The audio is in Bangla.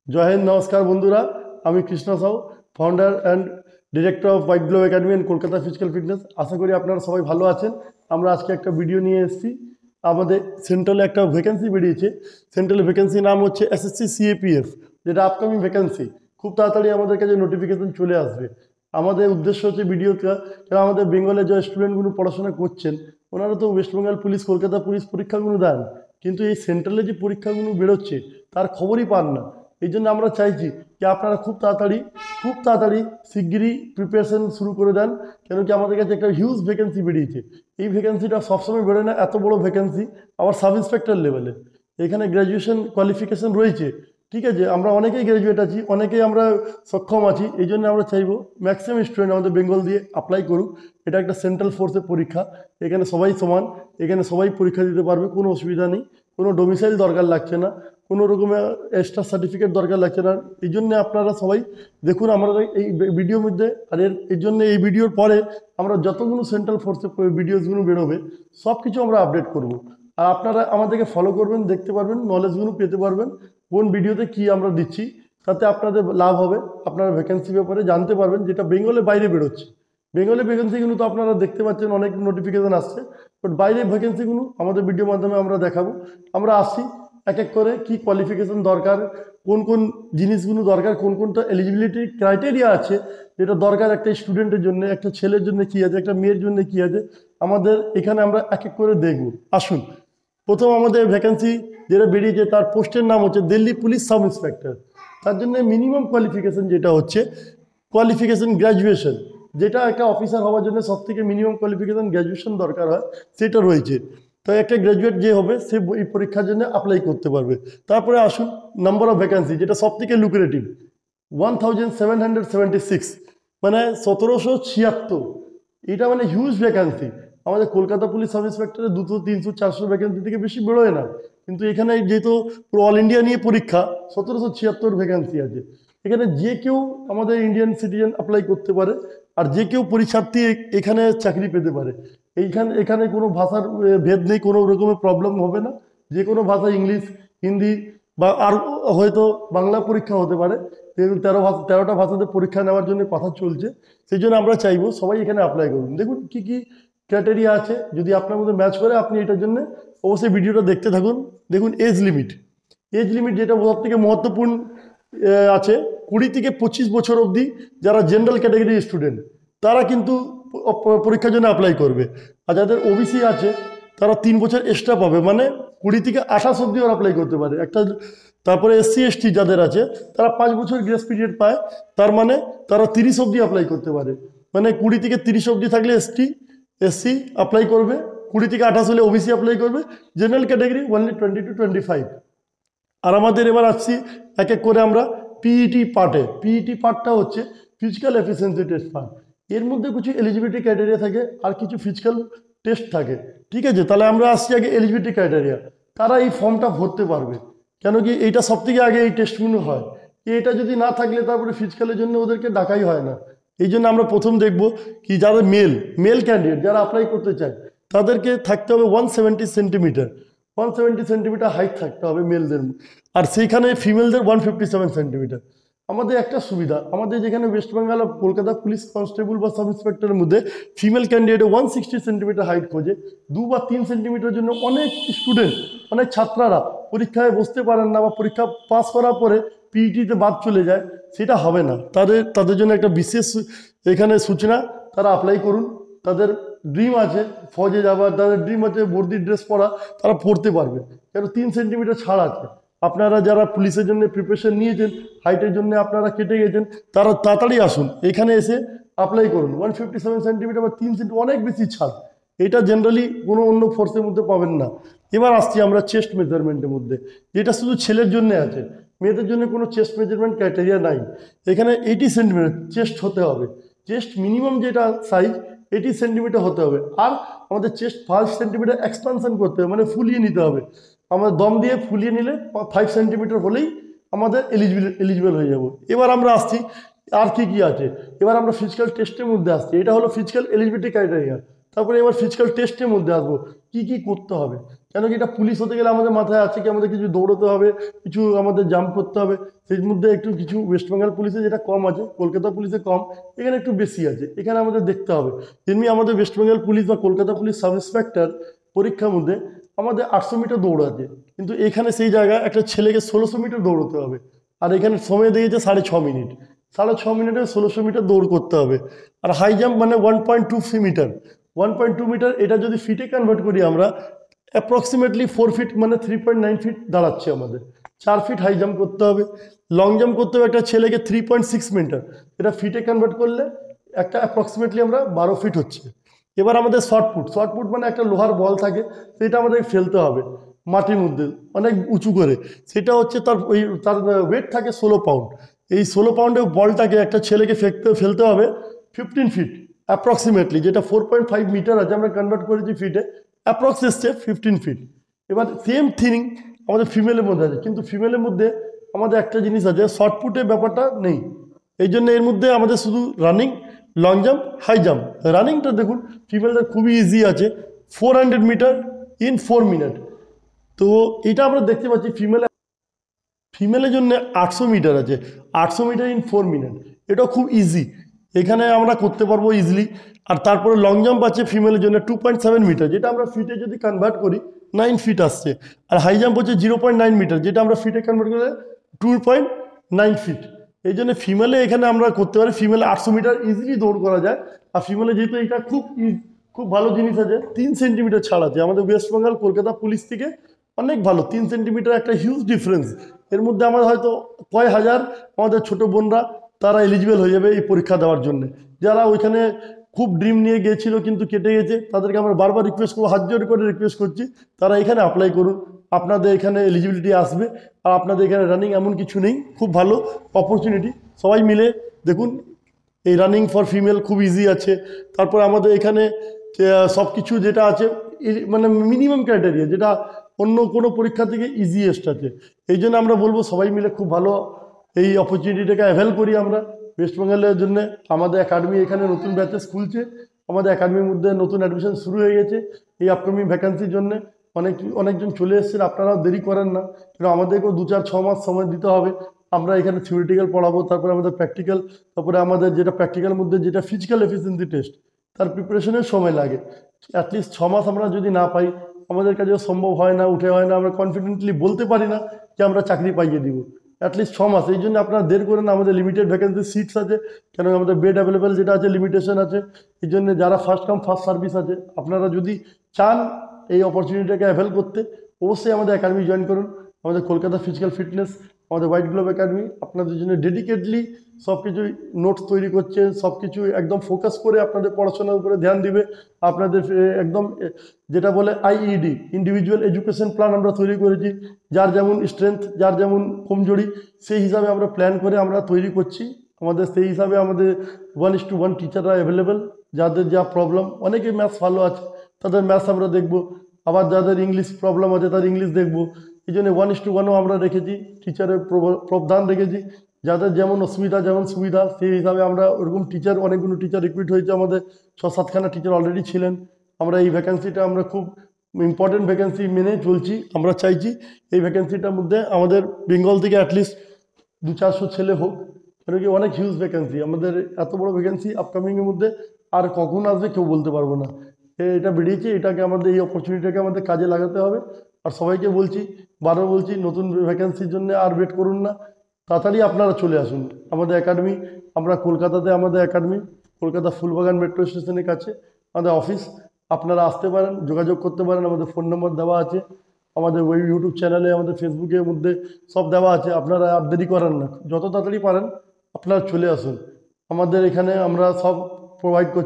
জয় হিন্দ, নমস্কার বন্ধুরা। আমি Krishna Sau, founder and director of white glove academy and Kolkata physical fitness. আশা করি আপনারা সবাই ভালো আছেন। আমরা আজকে একটা ভিডিও নিয়ে এসেছি। আমাদের সেন্ট্রালে একটা ভ্যাকেন্সি বেরিয়েছে। সেন্ট্রাল ভ্যাকেন্সি নাম হচ্ছে এসএসসি সিএপিএফ, যেটা আপকামিং ভ্যাকেন্সি। খুব তাড়াতাড়ি আমাদের কাছে নোটিফিকেশন চলে আসবে। আমাদের উদ্দেশ্য হচ্ছে ভিডিওটা, যারা আমাদের বেঙ্গলে যে স্টুডেন্টগুলো পড়াশোনা করছেন, ওনারা তো West Bengal police, Kolkata police পরীক্ষাগুলো দেন, কিন্তু এই সেন্ট্রালে যে পরীক্ষাগুলো বেরোচ্ছে তার খবরই পান না। এই জন্য আমরা চাইছি যে আপনারা খুব তাড়াতাড়ি শিগগিরই প্রিপারেশন শুরু করে দেন। কেন কি আমাদের কাছে একটা হিউজ ভ্যাকেন্সি বেরিয়েছে। এই ভ্যাকেন্সিটা সবসময় বেরোয় না, এত বড় ভ্যাকেন্সি, আবার সাব ইন্সপেক্টর লেভেলে। এখানে গ্র্যাজুয়েশন কোয়ালিফিকেশন রয়েছে, ঠিক আছে। আমরা অনেকেই গ্র্যাজুয়েট আছি, অনেকেই আমরা সক্ষম আছি। এই জন্য আমরা চাইবো ম্যাক্সিমাম স্টুডেন্ট আমাদের বেঙ্গল দিয়ে অ্যাপ্লাই করুক। এটা একটা সেন্ট্রাল ফোর্সের পরীক্ষা, এখানে সবাই সমান, এখানে সবাই পরীক্ষা দিতে পারবে, কোনো অসুবিধা নেই। কোনো ডোমিসাইল দরকার লাগছে না, কোনো রকমের এক্সট্রা সার্টিফিকেট দরকার লাগছে না। এই জন্য আপনারা সবাই দেখুন আমরা এই ভিডিওর মধ্যে। আর এই জন্য এই ভিডিওর পরে আমরা যতগুলো সেন্ট্রাল ফোর্সের ভিডিওসগুলো বেরোবে সব কিছু আমরা আপডেট করব। আর আপনারা আমাদেরকে ফলো করবেন, দেখতে পারবেন, নলেজগুলো পেতে পারবেন কোন ভিডিওতে কি আমরা দিচ্ছি। তাতে আপনাদের লাভ হবে, আপনারা ভ্যাকেন্সি ব্যাপারে জানতে পারবেন, যেটা বেঙ্গলের বাইরে বেরোচ্ছে। বেঙ্গলে ভ্যাকেন্সিগুলো তো আপনারা দেখতে পাচ্ছেন, অনেক নোটিফিকেশান আসছে, বাট বাইরে ভ্যাকেন্সিগুলো আমাদের ভিডিওর মাধ্যমে আমরা দেখাবো। আমরা আসি এক এক করে, কি কোয়ালিফিকেশন দরকার, কোন কোন জিনিসগুলো দরকার, কোন কোনটা এলিজিবিলিটি ক্রাইটেরিয়া আছে যেটা দরকার একটা স্টুডেন্টের জন্য, একটা ছেলের জন্য কী আছে, একটা মেয়ের জন্য কী আছে, আমাদের এখানে আমরা এক এক করে দেখব। আসুন, প্রথম আমাদের ভ্যাকেন্সি যেটা বেরিয়েছে তার পোস্টের নাম হচ্ছে দিল্লি পুলিশ সাব ইন্সপেক্টর। তার জন্য মিনিমাম কোয়ালিফিকেশন যেটা হচ্ছে কোয়ালিফিকেশন গ্র্যাজুয়েশন, যেটা একটা অফিসার হওয়ার জন্য সব থেকে মিনিমাম কোয়ালিফিকেশন গ্র্যাজুয়েশন দরকার হয়, সেটা রয়েছে। তো একটা গ্র্যাজুয়েট যে হবে সে এই পরীক্ষার জন্য অ্যাপ্লাই করতে পারবে। তারপরে আসুন নাম্বার অফ ভ্যাকেন্সি, যেটা সব থেকে লুক্রেটিভ, 1776, মানে 1776। এটা মানে হিউজ ভ্যাকেন্সি। আমাদের কলকাতা পুলিশ সাব ইন্সপেক্টরে 200, 300, 400 ভ্যাকেন্সি থেকে বেশি বেরোয় না। কিন্তু এখানে যেহেতু পুরো অল ইন্ডিয়া নিয়ে পরীক্ষা, 1776 ভ্যাকেন্সি আছে। এখানে যে কেউ আমাদের ইন্ডিয়ান সিটিজেন অ্যাপ্লাই করতে পারে, আর যে কেউ পরীক্ষার্থী এখানে চাকরি পেতে পারে। এখানে কোনো ভাষার ভেদ নেই, কোনো রকমের প্রবলেম হবে না। যে কোনো ভাষা, ইংলিশ, হিন্দি, বা আর হয়তো বাংলা পরীক্ষা হতে পারে। যেহেতু 13টা ভাষাতে পরীক্ষা নেওয়ার জন্য কথা চলছে, সেই জন্য আমরা চাইবো সবাই এখানে অ্যাপ্লাই করুন। দেখুন কি কি ক্রাইটেরিয়া আছে, যদি আপনার মধ্যে ম্যাচ করে আপনি এটার জন্য অবশ্যই ভিডিওটা দেখতে থাকুন। দেখুন এজ লিমিট যেটা সব থেকে মহত্বপূর্ণ আছে, 20 থেকে 25 বছর অবধি যারা জেনারেল ক্যাটাগরির স্টুডেন্ট, তারা কিন্তু পরীক্ষার জন্য অ্যাপ্লাই করবে। আর যাদের ওবিসি আছে তারা 3 বছর এক্সট্রা পাবে, মানে 20 থেকে 28 অবধি ওরা অ্যাপ্লাই করতে পারে একটা। তারপরে এসসি এসটি যাদের আছে তারা 5 বছর গ্রেস পিরিয়ড পায়, তার মানে তারা 30 অবধি অ্যাপ্লাই করতে পারে। মানে 20 থেকে 30 অবধি থাকলে এসসি অ্যাপ্লাই করবে, 20 থেকে 28 হলে ওবিসি অ্যাপ্লাই করবে, জেনারেল ক্যাটাগরি অনলি 20 to 25। আর আমাদের এবার আসছি এক এক করে আমরা পিইটি পার্টটা হচ্ছে ফিজিক্যাল এফিসিয়েন্সি টেস্ট পার্ট। এর মধ্যে কিছু এলিজিবিলিটি ক্রাইটেরিয়া থাকে আর কিছু ফিজিক্যাল টেস্ট থাকে, ঠিক আছে। তাহলে আমরা আসছি আগে এলিজিবিলিটি ক্রাইটেরিয়া। তারা এই ফর্মটা ভরতে পারবে, কেন কি এইটা সব থেকে আগে এই টেস্টগুলো হয়। এটা যদি না থাকলে তারপরে ফিজিক্যালের জন্য ওদেরকে ডাকাই হয় না। এই জন্য আমরা প্রথম দেখব কি যারা মেল ক্যান্ডিডেট যারা অ্যাপ্লাই করতে চায়, তাদেরকে থাকতে হবে 170 সেন্টিমিটার, 170 সেন্টিমিটার হাইট থাকতে হবে মেলদের। আর সেইখানে ফিমেলদের 157 সেন্টিমিটার। আমাদের একটা সুবিধা, আমাদের যেখানে ওয়েস্ট বেঙ্গল আর কলকাতা পুলিশ কনস্টেবল বা সাব ইন্সপেক্টরের মধ্যে ফিমেল ক্যান্ডিডেট 160 সেন্টিমিটার হাইট খোঁজে। 2 বা 3 সেন্টিমিটার জন্য অনেক স্টুডেন্ট, অনেক ছাত্ররা পরীক্ষায় বসতে পারেন না, বা পরীক্ষা পাস করার পরে পিইটিতে বাদ চলে যায়। সেটা হবে না, তাদের জন্য একটা বিশেষ এখানে সূচনা, তারা অ্যাপ্লাই করুন। তাদের ড্রিম আছে ফৌজে যাবার, তাদের ড্রিম আছে বর্দি ড্রেস পরা, তারা পড়তে পারবে। কেন 3 সেন্টিমিটার ছাড় আছে। আপনারা যারা পুলিশের জন্য প্রিপারেশন নিয়েছেন, হাইটের জন্য আপনারা কেটে গেছেন, তারা তাড়াতাড়ি আসুন, এখানে এসে অ্যাপ্লাই করুন। 157 সেন্টিমিটার বা 3 সেন্টিমিটার অনেক বেশি ছাড়, এটা জেনারেলি কোনো অন্য ফোর্সের মধ্যে পাবেন না। এবার আসছি আমরা চেস্ট মেজারমেন্টের মধ্যে, যেটা শুধু ছেলের জন্য আছে, মেয়েদের জন্য কোনো চেস্ট মেজারমেন্ট ক্রাইটেরিয়া নাই। এখানে 80 সেন্টিমিটার চেস্ট হতে হবে। চেস্ট মিনিমাম যেটা সাইজ 80 সেন্টিমিটার হতে হবে। আর আমাদের চেস্ট 5 সেন্টিমিটার এক্সপানশন করতে হবে, মানে ফুলিয়ে নিতে হবে। আমাদের দম দিয়ে ফুলিয়ে নিলে 5 সেন্টিমিটার হলেই আমাদের এলিজিবল হয়ে যাব। এবার আমরা আসছি আর কি কি আছে। এবার আমরা ফিজিক্যাল টেস্টের মধ্যে আসছি, এটা হলো ফিজিক্যাল এলিজিবিলিটি ক্রাইটেরিয়া। তারপরে এবার ফিজিক্যাল টেস্টের মধ্যে আসবো, কি কি করতে হবে। কেন কি এটা পুলিশ হতে গেলে আমাদের মাথায় আছে কি আমাদের কিছু দৌড়তে হবে, কিছু আমাদের জাম্প করতে হবে, সেই মধ্যে একটু কিছু ওয়েস্ট বেঙ্গল পুলিশে যেটা কম আছে, কলকাতা পুলিশে কম, এখানে একটু বেশি আছে, এখানে আমাদের দেখতে হবে। তেমনি আমাদের ওয়েস্ট বেঙ্গল পুলিশ বা কলকাতা পুলিশ সাব ইন্সপেক্টর পরীক্ষার মধ্যে আমাদের 800 মিটার দৌড় আছে, কিন্তু এখানে সেই জায়গায় একটা ছেলেকে 1600 মিটার দৌড়তে হবে, আর এখানে সময় দিয়েছে 6.5 মিনিট, 6.5 মিনিটে 1600 মিটার দৌড় করতে হবে। আর হাই জাম্প মানে 1.2 মিটার, 1.2 মিটার, এটা যদি ফিটে কনভার্ট করি আমরা অ্যাপ্রক্সিমেটলি 4 ফিট মানে 3.9 ফিট দাঁড়াচ্ছে আমাদের। 4 ফিট হাই জাম্প করতে হবে। লং জাম্প করতে হবে একটা ছেলেকে 3.6 মিটার, এটা ফিটে কনভার্ট করলে একটা অ্যাপ্রক্সিমেটলি আমরা 12 ফিট হচ্ছে। এবার আমাদের শর্টপুট, শর্টপুট মানে একটা লোহার বল থাকে, সেটা আমাদের ফেলতে হবে মাটির মধ্যে অনেক উঁচু করে, সেটা হচ্ছে তার ওয়েট থাকে 16 পাউন্ড। এই 16 পাউন্ডের বলটাকে একটা ছেলেকে ফেলতে হবে 15 ফিট অ্যাপ্রক্সিমেটলি, যেটা 4.5 মিটার আছে, আমরা কনভার্ট করেছি ফিটে, অ্যাপ্রক্স এসছে 15 ফিট। এবার সেম থিং আমাদের ফিমেলের মধ্যে আছে, কিন্তু ফিমেলের মধ্যে আমাদের একটা জিনিস আছে, শর্টপুটের ব্যাপারটা নেই। এই জন্য এর মধ্যে আমাদের শুধু running, long jump, high jump. রানিংটা দেখুন ফিমেলদের খুবই ইজি আছে, 400 মিটার ইন 4 মিনিট। তো এটা আমরা দেখতে পাচ্ছি ফিমেলের জন্য 800 মিটার আছে, 800 মিটার ইন 4 মিনিট, এটা খুব ইজি, এখানে আমরা করতে পারবো ইজিলি। আর তারপরে লং জাম্প আছে ফিমেলের জন্য 2.7 মিটার, যেটা আমরা ফিটে যদি কনভার্ট করি 9 ফিট আসছে। আর হাই জাম্প হচ্ছে 0.9 মিটার, যেটা আমরা ফিটে কনভার্ট করলে 2.9 ফিট। এই জন্য ফিমেলে এখানে আমরা করতে পারি, ফিমেলে 800 মিটার ইজিলি দৌড় করা যায়। আর ফিমেলে যেহেতু এটা খুব ভালো জিনিস আছে, 3 সেন্টিমিটার ছাড় আছে আমাদের ওয়েস্ট বেঙ্গল কলকাতা পুলিশ থেকে, অনেক ভালো। 3 সেন্টিমিটার একটা হিউজ ডিফারেন্স। এর মধ্যে আমার হয়তো কয় হাজার আমাদের ছোট বোনরা তারা এলিজিবল হয়ে যাবে এই পরীক্ষা দেওয়ার জন্য। যারা ওইখানে খুব ড্রিম নিয়ে গিয়েছিল কিন্তু কেটে গেছে, তাদেরকে আমরা বারবার রিকোয়েস্ট করবো, হাত জোর করে রিকোয়েস্ট করছি, তারা এখানে অ্যাপ্লাই করুন, আপনাদের এখানে এলিজিবিলিটি আসবে। আর আপনাদের এখানে রানিং এমন কিছু নেই, খুব ভালো অপরচুনিটি, সবাই মিলে দেখুন। এই রানিং ফর ফিমেল খুব ইজি আছে। তারপর আমাদের এখানে সব কিছু যেটা আছে মানে মিনিমাম ক্রাইটেরিয়া, যেটা অন্য কোনো পরীক্ষা থেকে ইজিয়েস্ট আছে। এই জন্য আমরা বলবো সবাই মিলে খুব ভালো এই অপরচুনিটিটাকে অ্যাভেল করি আমরা ওয়েস্ট বেঙ্গলের জন্য। আমাদের একাডেমি এখানে নতুন ব্যাচেস খুলছে, আমাদের একাডেমির মধ্যে নতুন অ্যাডমিশন শুরু হয়ে গেছে এই আপকামিং ভ্যাকান্সির জন্য। অনেকজন চলে এসেছেন, আপনারাও দেরি করেন না, কারণ আমাদেরকেও 2-4-6 মাস সময় দিতে হবে। আমরা এখানে থিওরিটিক্যাল পড়াবো, তারপরে আমাদের প্র্যাকটিক্যাল, তারপরে আমাদের যেটা প্র্যাকটিক্যালের মধ্যে যেটা ফিজিক্যাল এফিসিয়েন্সি টেস্ট, তার প্রিপারেশনের সময় লাগে। অ্যাটলিস্ট 6 মাস আমরা যদি না পাই, আমাদের কাছে সম্ভব হয় না, উঠে হয় না, আমরা কনফিডেন্টলি বলতে পারি না যে আমরা চাকরি পাইয়ে দিব। অ্যাটলিস্ট 6 মাস, এই জন্য আপনারা দের করেন, আমাদের লিমিটেড ভ্যাকেন্সি সিটস আছে, কেন আমাদের বেড অ্যাভেলেবেল যেটা আছে লিমিটেশন আছে। এই জন্য যারা ফার্স্ট কাম ফার্স্ট সার্ভিস আছে, আপনারা যদি চান এই অপরচুনিটিটাকে অ্যাভেল করতে, অবশ্যই আমাদের একাডেমি জয়েন করুন। আমাদের কলকাতা ফিজিক্যাল ফিটনেস, আমাদের হোয়াইট গ্লোভ একাডেমি আপনাদের জন্য ডেডিকেটলি সব কিছু নোটস তৈরি করছে, সব কিছু একদম ফোকাস করে আপনাদের পড়াশোনার উপরে ধ্যান দিবে। আপনাদের একদম যেটা বলে আইইডি, ইন্ডিভিজুয়াল এডুকেশন প্ল্যান আমরা তৈরি করেছি, যার যেমন স্ট্রেংথ, যার যেমন কমজোরি, সেই হিসাবে আমরা প্ল্যান করে আমরা তৈরি করছি। আমাদের সেই হিসাবে আমাদের 1:1 টিচাররা অ্যাভেলেবেল, যাদের যা প্রবলেম, অনেকে ম্যাথস ভালো আছে তাদের ম্যাথস আমরা দেখব, আবার যাদের ইংলিশ প্রবলেম আছে তাদের ইংলিশ দেখব। এই জন্য 1:1ও আমরা রেখেছি, টিচারের প্রবধান রেখেছি, যাদের যেমন অসুবিধা যেমন সুবিধা, সেই হিসাবে আমরা ওরকম টিচার, অনেকগুলো টিচার রিক্রুইট হয়েছে, আমাদের 6-7খানা টিচার অলরেডি ছিলেন। আমরা এই ভ্যাকেন্সিটা আমরা খুব ইম্পর্টেন্ট ভ্যাকেন্সি মেনে চলছি। আমরা চাইছি এই ভ্যাকেন্সিটার মধ্যে আমাদের বেঙ্গল থেকে অ্যাটলিস্ট 200-400 ছেলে হোক, কেন কি অনেক হিউজ ভ্যাকেন্সি, আমাদের এত বড় ভ্যাকেন্সি আপকামিংয়ের মধ্যে আর কখন আসবে কেউ বলতে পারবো না। এটা বেরিয়েছে, এটাকে আমাদের এই অপরচুনিটিটাকে আমাদের কাজে লাগাতে হবে। আর সবাইকে বলছি, বারবার বলছি, নতুন ভ্যাকেন্সির জন্য আর ওয়েট করুন না, তাড়াতাড়ি আপনারা চলে আসুন আমাদের একাডেমি। আমরা কলকাতাতে আমাদের একাডেমি, কলকাতা ফুলবাগান মেট্রো স্টেশনের কাছে আমাদের অফিস। আপনারা আসতে পারেন, যোগাযোগ করতে পারেন, আমাদের ফোন নম্বর দেওয়া আছে, আমাদের ওই ইউটিউব চ্যানেলে, আমাদের ফেসবুকের মধ্যে সব দেওয়া আছে। আপনারা আর দেরি করেন না, যত তাড়াতাড়ি পারেন আপনারা চলে আসুন। আমাদের এখানে আমরা সব প্রোভাইড করছি।